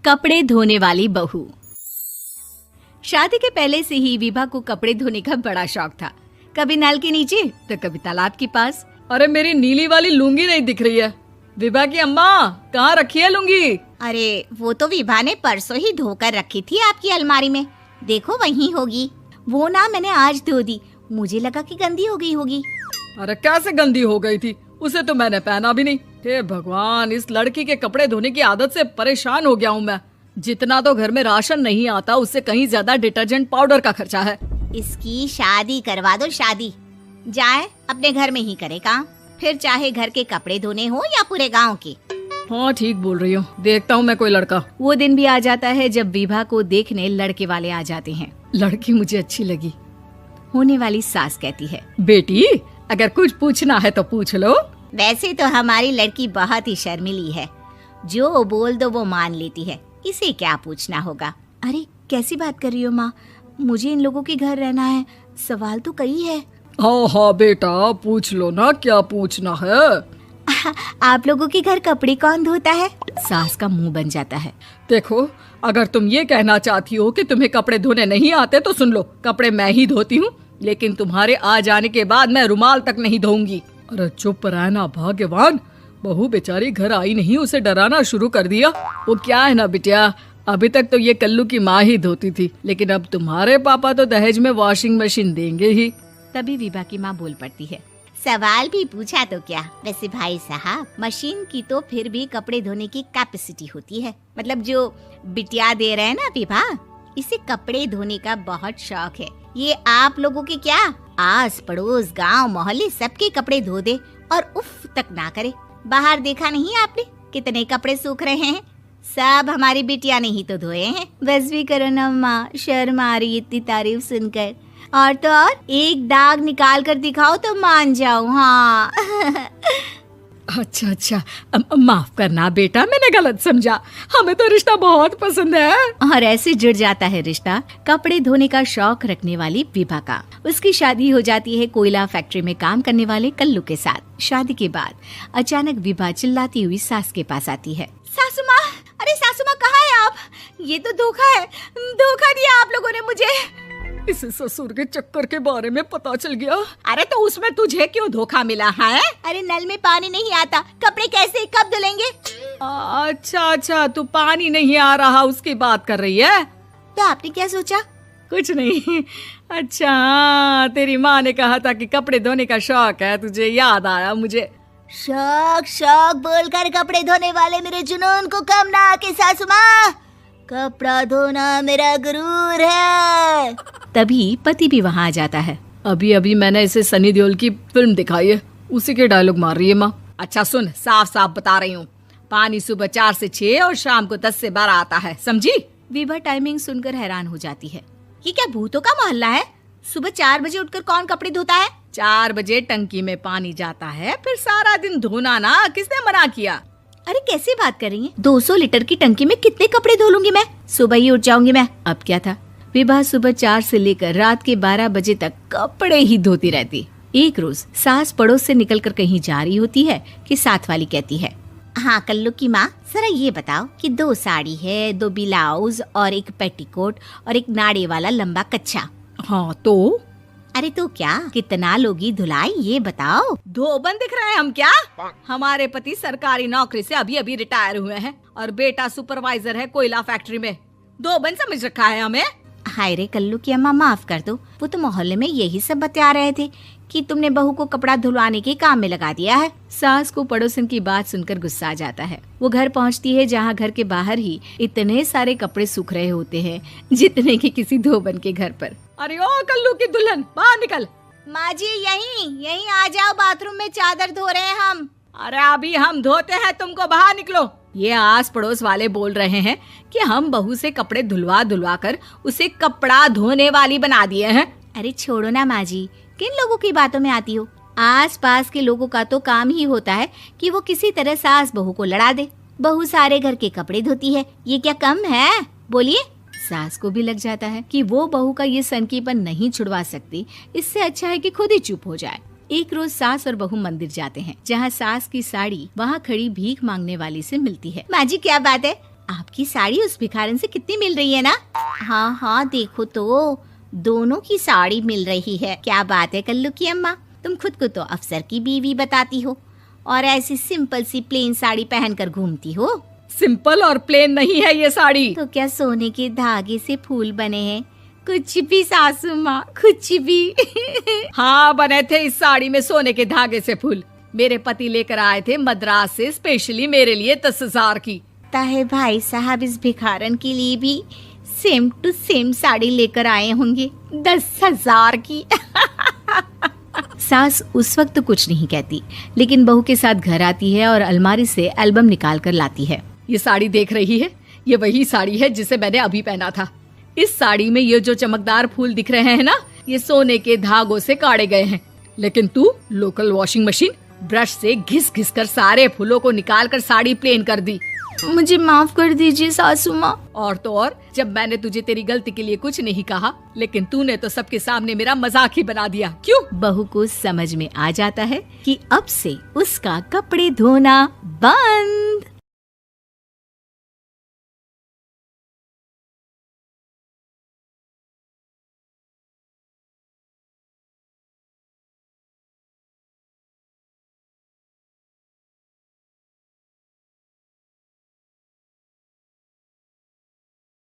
कपड़े धोने वाली बहू। शादी के पहले से ही विभा को कपड़े धोने का बड़ा शौक था। कभी नल के नीचे तो कभी तालाब के पास। अरे मेरी नीली वाली लुंगी नहीं दिख रही है। विभा की अम्मा, कहाँ रखी है लुंगी? अरे वो तो विभा ने परसों ही धोकर रखी थी आपकी अलमारी में, देखो वहीं होगी। वो ना मैंने आज धो दी, मुझे लगा कि गंदी हो गई होगी। अरे कैसे गंदी हो गई थी? उसे तो मैंने पहना भी नहीं। हे भगवान, इस लड़की के कपड़े धोने की आदत से परेशान हो गया हूँ मैं। जितना तो घर में राशन नहीं आता, उससे कहीं ज्यादा डिटर्जेंट पाउडर का खर्चा है। इसकी शादी करवा दो, शादी जाए अपने घर में ही करे काम, फिर चाहे घर के कपड़े धोने हो या पूरे गांव के। हाँ ठीक बोल रही हो, देखता हूँ मैं कोई लड़का। वो दिन भी आ जाता है जब विभा को देखने लड़के वाले आ जाते हैं। लड़की मुझे अच्छी लगी। होने वाली सास कहती है, बेटी अगर कुछ पूछना है तो पूछ लो। वैसे तो हमारी लड़की बहुत ही शर्मीली है, जो बोल दो वो मान लेती है, इसे क्या पूछना होगा। अरे कैसी बात कर रही हो माँ, मुझे इन लोगों के घर रहना है, सवाल तो कई है। हाँ हाँ बेटा, पूछ लो ना, क्या पूछना है। आप लोगों के घर कपड़े कौन धोता है? सास का मुंह बन जाता है। देखो, अगर तुम ये कहना चाहती हो कि तुम्हें कपड़े धोने नहीं आते तो सुन लो, कपड़े मैं ही धोती हूँ, लेकिन तुम्हारे आ जाने के बाद मैं रुमाल तक नहीं धोऊंगी। अरे चुप रहना भाग्यवान, बहू बेचारी घर आई नहीं, उसे डराना शुरू कर दिया। वो क्या है ना बिटिया, अभी तक तो ये कल्लू की माँ ही धोती थी, लेकिन अब तुम्हारे पापा तो दहेज में वॉशिंग मशीन देंगे ही। तभी विभा की माँ बोल पड़ती है, सवाल भी पूछा तो क्या। वैसे भाई साहब, मशीन की तो फिर भी कपड़े धोने की कैपेसिटी होती है। मतलब जो बिटिया दे रहे हैं ना विभा, इसे कपड़े धोने का बहुत शौक है। ये आप लोगों के क्या, आस पड़ोस गांव मोहल्ले सबके कपड़े धो दे और उफ तक ना करे। बाहर देखा नहीं आपने कितने कपड़े सूख रहे हैं? सब हमारी बिटिया ने ही तो धोए हैं। बस भी करो ना माँ, शर्म आ रही इतनी तारीफ सुनकर। और तो और एक दाग निकाल कर दिखाओ तो मान जाऊं। हाँ अच्छा, माफ करना बेटा, मैंने गलत समझा। हमें तो रिश्ता बहुत पसंद है। और ऐसे जुड़ जाता है रिश्ता कपड़े धोने का शौक रखने वाली विभा का। उसकी शादी हो जाती है कोयला फैक्ट्री में काम करने वाले कल्लू के साथ। शादी के बाद अचानक विभा चिल्लाती हुई सास के पास आती है। सासू माँ, अरे सासू माँ कहाँ है आप? ये तो धोखा है, धोखा दिया आप लोगों ने मुझे। इसे ससुर के चक्कर के बारे में पता चल गया। अरे तो उसमें तुझे क्यों धोखा मिला है? अरे नल में पानी नहीं आता, कपड़े कैसे कब धुलेंगे? अच्छा, तू पानी नहीं आ रहा उसकी बात कर रही है। तो आपने क्या सोचा? कुछ नहीं। अच्छा, तेरी माँ ने कहा था कि कपड़े धोने का शौक है तुझे, याद आया मुझे। शौक बोलकर कपड़े धोने वाले मेरे जुनून को कम ना आके सासू माँ, कपड़ा धोना मेरा गुरूर है। तभी पति भी वहाँ आ जाता है। अभी मैंने इसे सनी देओल की फिल्म दिखाई है, उसी के डायलॉग मार रही है माँ। अच्छा सुन, साफ बता रही हूँ, पानी सुबह 4 से 6 और शाम को 10 से 12 आता है, समझी? विभा टाइमिंग सुनकर हैरान हो जाती है। ये क्या भूतों का मोहल्ला है? सुबह 4 बजे उठकर कौन कपड़े धोता है? 4 बजे टंकी में पानी जाता है, फिर सारा दिन धोना ना, किसने मना किया? अरे कैसी बात कर रही हैं? 200 लीटर की टंकी में कितने कपड़े धो लूंगी मैं? सुबह ही उठ जाऊंगी मैं। अब क्या था, विभा सुबह 4 से लेकर रात के 12 बजे तक कपड़े ही धोती रहती। एक रोज सास पड़ोस से निकलकर कहीं जा रही होती है कि साथ वाली कहती है, हाँ कल्लू की माँ, जरा ये बताओ कि 2 साड़ी है, 2 ब्लाउज और एक पेटीकोट और एक नाड़े वाला लंबा कच्छा। हाँ तो? अरे तो क्या, कितना लोगी धुलाई ये बताओ। धोबन दिख रहे हैं हम क्या? हमारे पति सरकारी नौकरी से अभी रिटायर हुए हैं और बेटा सुपरवाइजर है कोयला फैक्ट्री में। धोबन समझ रखा है हमें। हाय रे कल्लू की अम्मा, माफ कर दो, वो तो मोहल्ले में यही सब बता रहे थे कि तुमने बहू को कपड़ा धुलवाने के काम में लगा दिया है। सास को पड़ोसन की बात सुनकर गुस्सा आ जाता है। वो घर पहुंचती है जहां घर के बाहर ही इतने सारे कपड़े सूख रहे होते हैं जितने कि किसी धोबन के घर पर। अरे ओ कल्लू की दुल्हन, बाहर निकल। माँ जी यहीं आ जाओ, बाथरूम में चादर धो रहे हैं हम। अरे अभी हम धोते हैं, तुमको बाहर निकलो। ये आस पड़ोस वाले बोल रहे हैं कि हम बहू से कपड़े धुलवा कर उसे कपड़ा धोने वाली बना दिए हैं। अरे छोड़ो ना माँ जी, किन लोगों की बातों में आती हो? आस पास के लोगों का तो काम ही होता है कि वो किसी तरह सास बहू को लड़ा दे। बहू सारे घर के कपड़े धोती है, ये क्या कम है? बोलिए। सास को भी लग जाता है कि वो बहू का ये सनकीपन नहीं छुड़वा सकती, इससे अच्छा है कि खुद ही चुप हो जाए। एक रोज सास और बहू मंदिर जाते हैं, जहाँ सास की साड़ी वहाँ खड़ी भीख मांगने वाली से मिलती है। माँ जी क्या बात है, आपकी साड़ी उस भिखारन से कितनी मिल रही है ना? हाँ हाँ देखो तो, दोनों की साड़ी मिल रही है। क्या बात है कल्लू की अम्मा, तुम खुद को तो अफसर की बीवी बताती हो और ऐसी सिंपल सी प्लेन साड़ी पहनकर घूमती हो। सिंपल और प्लेन नहीं है ये साड़ी। तो क्या सोने के धागे से फूल बने हैं? कुछ भी सासू माँ, कुछ भी। हाँ, बने थे इस साड़ी में सोने के धागे से फूल। मेरे पति लेकर आए थे मद्रास से स्पेशली मेरे लिए 10,000 की। ताहे भाई साहब इस भिखारन के लिए भी सेम टू सेम साड़ी लेकर आए होंगे 10,000 की। सास उस वक्त तो कुछ नहीं कहती, लेकिन बहू के साथ घर आती है और अलमारी से एल्बम निकाल कर लाती है। ये साड़ी देख रही है, ये वही साड़ी है जिसे मैंने अभी पहना था। इस साड़ी में ये जो चमकदार फूल दिख रहे हैं ना, ये सोने के धागों से काढ़े गए हैं। लेकिन तू लोकल वॉशिंग मशीन ब्रश से घिस घिस कर सारे फूलों को निकाल कर साड़ी प्लेन कर दी। मुझे माफ कर दीजिए सासू माँ। और तो और, जब मैंने तुझे तेरी गलती के लिए कुछ नहीं कहा, लेकिन तूने तो सबके सामने मेरा मजाक ही बना दिया। क्यों? बहू को समझ में आ जाता है कि अब से उसका कपड़े धोना बंद।